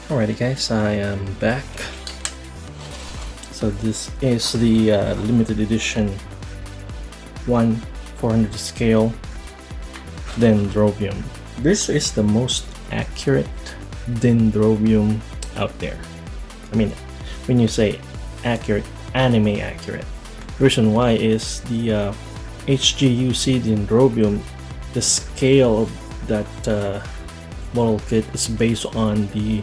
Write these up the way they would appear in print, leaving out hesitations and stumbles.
Alrighty guys, I am back. So this is the limited edition 1/400 scale Dendrobium. This is the most accurate Dendrobium out there. I mean, when you say accurate, anime accurate. The reason why is the HGUC Dendrobium, the scale of that model kit is based on the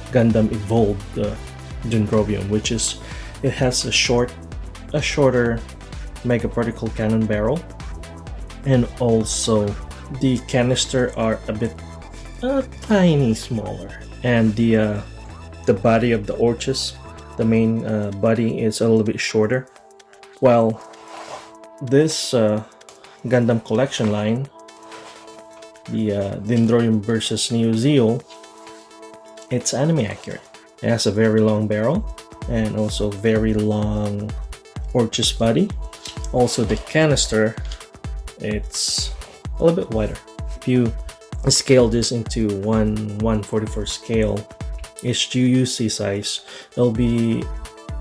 Gundam evolved Dendrobium, which is it has a shorter mega particle cannon barrel, and also the canister are a bit tiny smaller, and the body of the Orchis, the main body, is a little bit shorter. While this Gundam collection line, the Dendrobium versus Neo Zeo, it's anime accurate. It has a very long barrel and also very long Orchis body. Also the canister, it's a little bit wider. If you scale this into 1/144 scale HGUC size,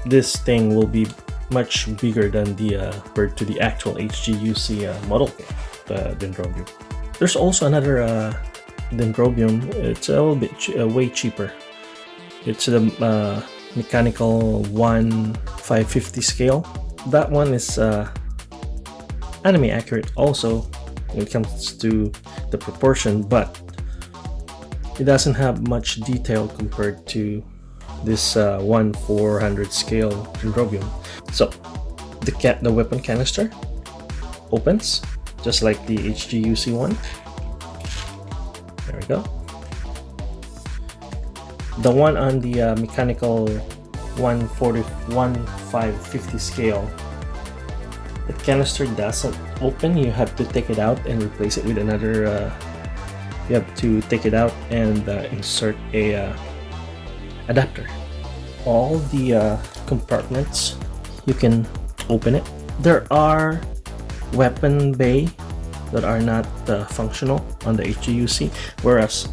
this thing will be much bigger than the compared to the actual HGUC model kit, the Dendrobium. There's also another Dendrobium. It's a little bit way cheaper. It's the mechanical 1/550 scale. That one is anime accurate also when it comes to the proportion, but it doesn't have much detail compared to this 1/400 scale Dendrobium. So the weapon canister opens just like the HGUC one. There we go. The one on the mechanical 1/550 scale, the canister doesn't open. You have to take it out and replace it with another. You have to take it out and insert a adapter. All the compartments, you can open it. There are weapon bay that are not functional on the HGUC, whereas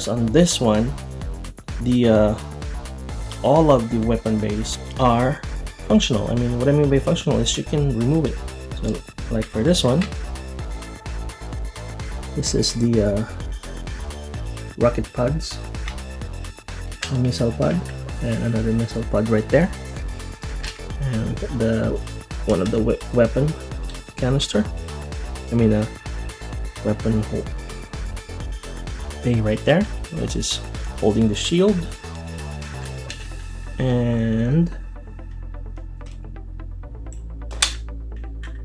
on this one, the all of the weapon bays are functional. I mean, what I mean by functional is you can remove it. So like for this one, this is the rocket pods, a missile pod, and another missile pod right there, and one of the weapon canister. I mean a weapon bay right there, which is holding the shield, and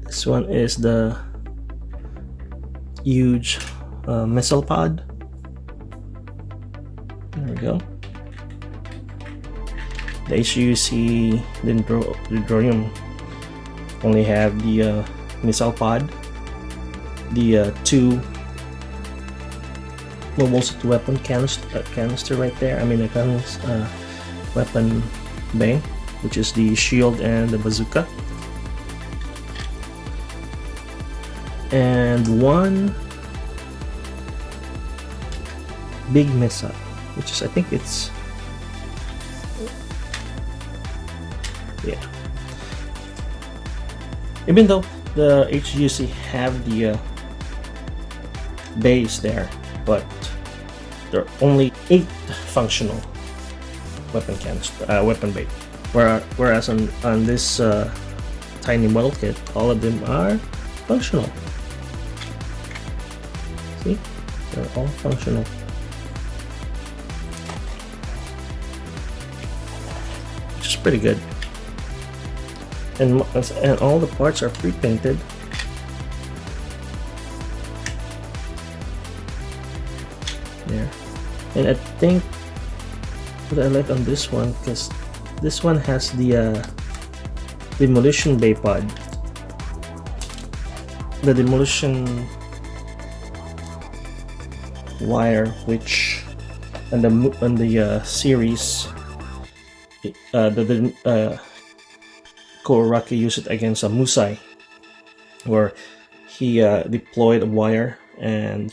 this one is the huge missile pod. There we go. The HGUC Dendrobium only have the missile pod, the two most weapon canister right there. I mean the weapon bay, which is the shield and the bazooka, and one big missile, which is, I think it's, yeah. Even though the HGUC have the base there, but there are only 8 functional weapon canister, weapon bay. Whereas on this tiny model kit, all of them are functional. See, they're all functional. Which is pretty good. And all the parts are pre-painted. There. And I think what I like on this one, because this one has the demolition bay pod. The demolition wire, which on the series, Kuraraki used it against a Musai, where he deployed a wire and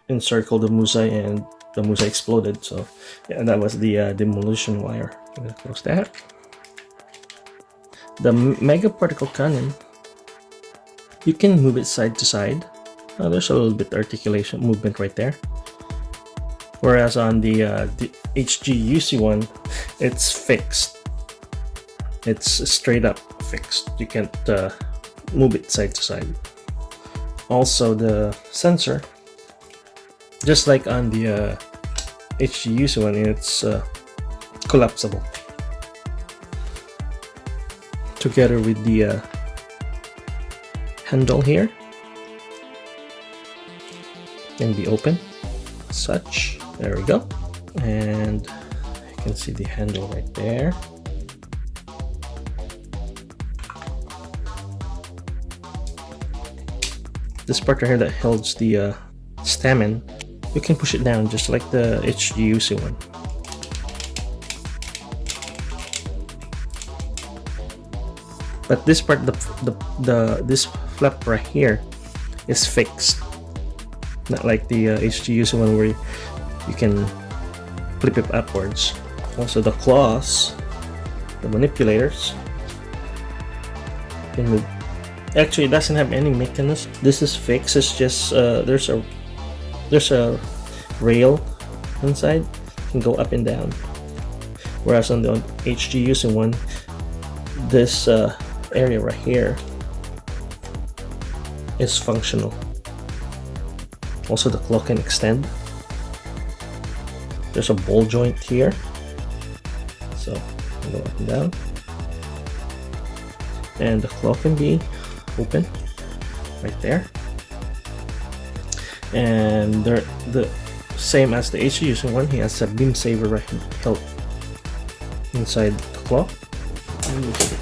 encircled the Musai and the Musa exploded. So yeah, that was the demolition wire. I'm gonna close that. The mega particle cannon, you can move it side to side. There's a little bit articulation movement right there. Whereas on the HGUC one, it's fixed. It's straight up fixed. You can't move it side to side. Also, the sensor, just like on the HGUC one, it's collapsible. Together with the handle here, can be open as such. There we go, and you can see the handle right there. This part right here that holds the stamen, you can push it down just like the HGUC one. But this part, this flap right here is fixed, not like the HGUC one where you can flip it upwards. Also, the claws, the manipulators, can move. Actually, it doesn't have any mechanism. This is fixed. It's just there's a rail inside, it can go up and down. Whereas on the HGUC one, this area right here is functional. Also, the claw can extend. There's a ball joint here, so go up and down, and the claw can be open right there. And they're the same as the HGUC one. He has a beam saber right held inside the claw.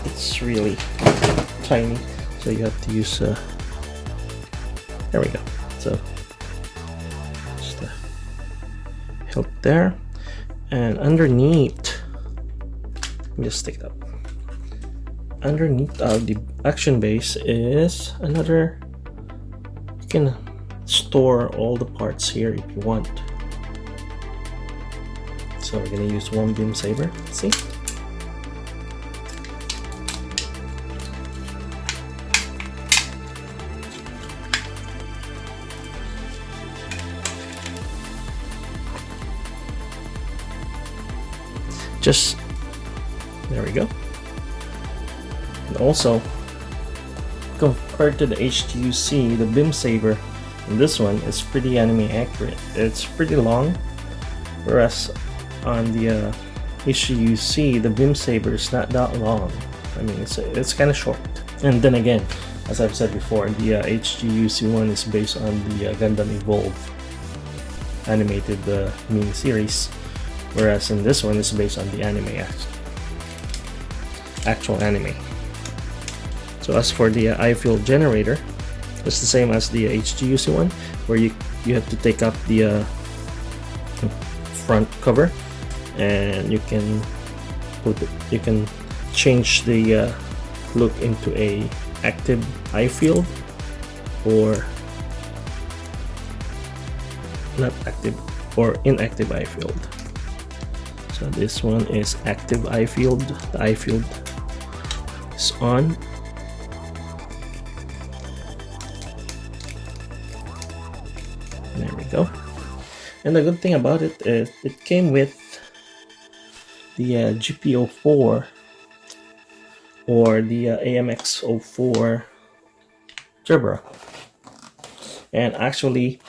It's really tiny, so you have to use there we go. So just help there, and underneath, let me just stick it up. Underneath the action base is another. You can store all the parts here if you want. So we're gonna use one beam saber. See? Just there we go. And also, compared to the HGUC, the beam saber in this one is pretty anime accurate. It's pretty long, whereas on the HGUC, the beam saber is not that long. I mean, it's kind of short. And then again, as I've said before, the HGUC one is based on the Gundam Evolve animated mini series, whereas in this one, it's based on the anime, actual anime. So as for the eye field generator, it's the same as the HGUC one, where you have to take up the front cover, and you can change the look into a active eye field or not active or inactive eye field. So this one is active eye field. The eye field is on. There we go. And the good thing about it is it came with the GP04 or the AMX04 turbo. And actually,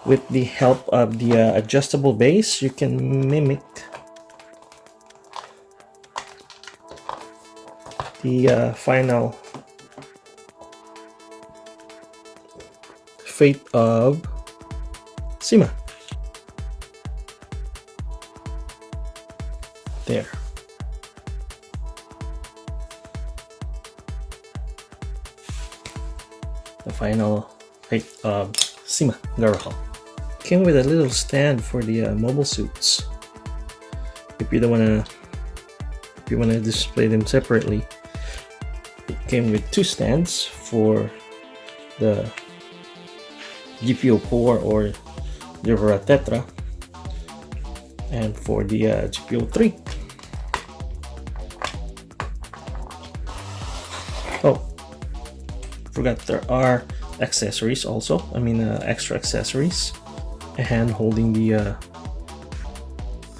with the help of the adjustable base, you can mimic the final fate of Sima. There. The final fate of Sima Garahal. Came with a little stand for the mobile suits. If you wanna display them separately, it came with two stands for the GP04 or Tetra, And for the GP03, oh, forgot there are accessories also. I mean, extra accessories. A hand holding the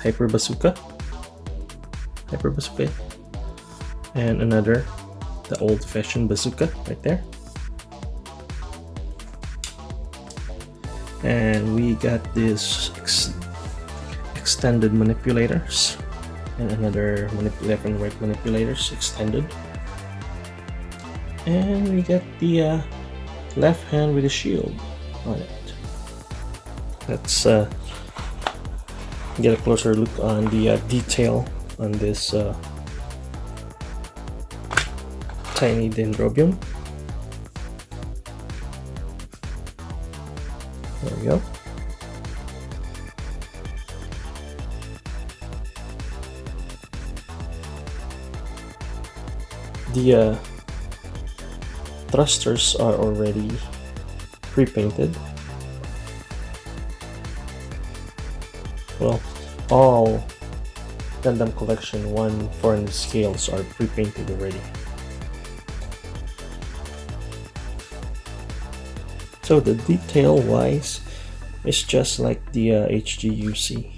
hyper bazooka, and another, the old-fashioned bazooka right there. And we got this extended manipulators, and another left and right manipulators extended. And we got the left hand with a shield on it. Let's get a closer look on the detail on this tiny Dendrobium. There we go. The thrusters are already pre-painted. Well, all Gundam Collection 1 foreign scales are pre-painted already. So the detail wise is just like the HGUC.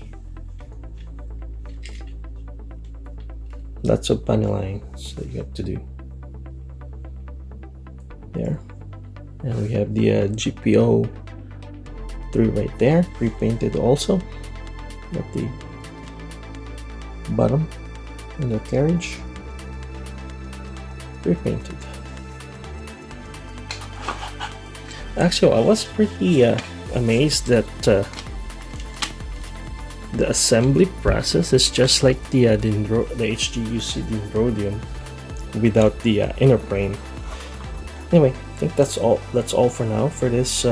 Lots of panel lines that you have to do there. And we have the GP03 right there, pre-painted also at the bottom in the carriage, pre-painted. Actually, I was pretty amazed that the assembly process is just like the HGUC Dendrobium without the inner frame. Anyway, I think that's all for now for this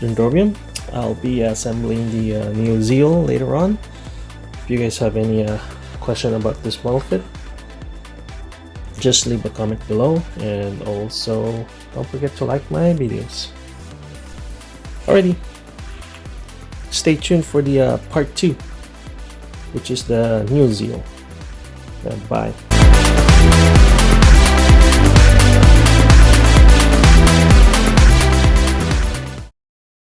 Dendrobium. I'll be assembling the Neo Zeal later on. If you guys have any question about this model kit, just leave a comment below, and also don't forget to like my videos. Alrighty, stay tuned for the part 2, which is the Neo Zeal. Bye.